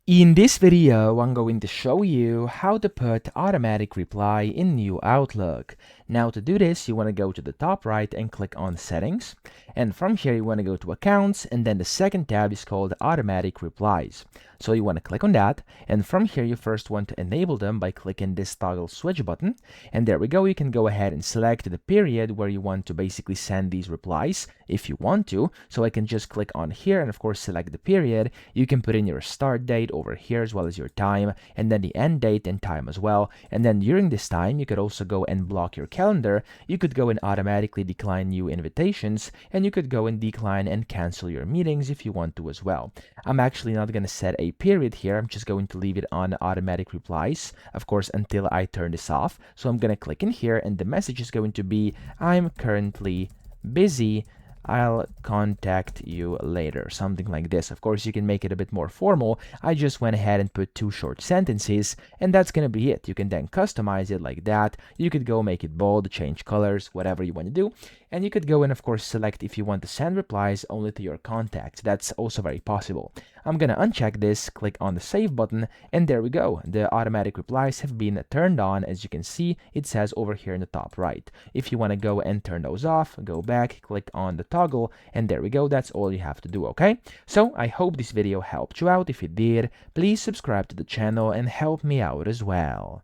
In this video, I'm going to show you how to put automatic reply in New Outlook. Now to do this, you want to go to the top right and click on Settings. And from here, you want to go to Accounts, and then the second tab is called Automatic Replies. So you want to click on that, and from here, you first want to enable them by clicking this toggle switch button. And there we go, you can go ahead and select the period where you want to basically send these replies if you want to. So I can just click on here and of course select the period. You can put in your start date over here as well as your time, and then the end date and time as well. And then during this time, you could also go and block your calendar. You could go and automatically decline new invitations, and you could go and decline and cancel your meetings if you want to as well. I'm actually not going to set a period here. I'm just going to leave it on automatic replies, of course, until I turn this off. So I'm going to click in here, and the message is going to be, I'm currently busy. I'll contact you later, something like this. Of course, you can make it a bit more formal. I just went ahead and put two short sentences, and that's gonna be it. You can then customize it like that. You could go make it bold, change colors, whatever you want to do. And you could go and of course select if you want to send replies only to your contacts. That's also very possible. I'm gonna uncheck this, click on the save button, and there we go. The automatic replies have been turned on. As you can see, it says over here in the top right. If you want to go and turn those off, go back, click on the toggle, and there we go. That's all you have to do, okay? So I hope this video helped you out. If it did, please subscribe to the channel and help me out as well.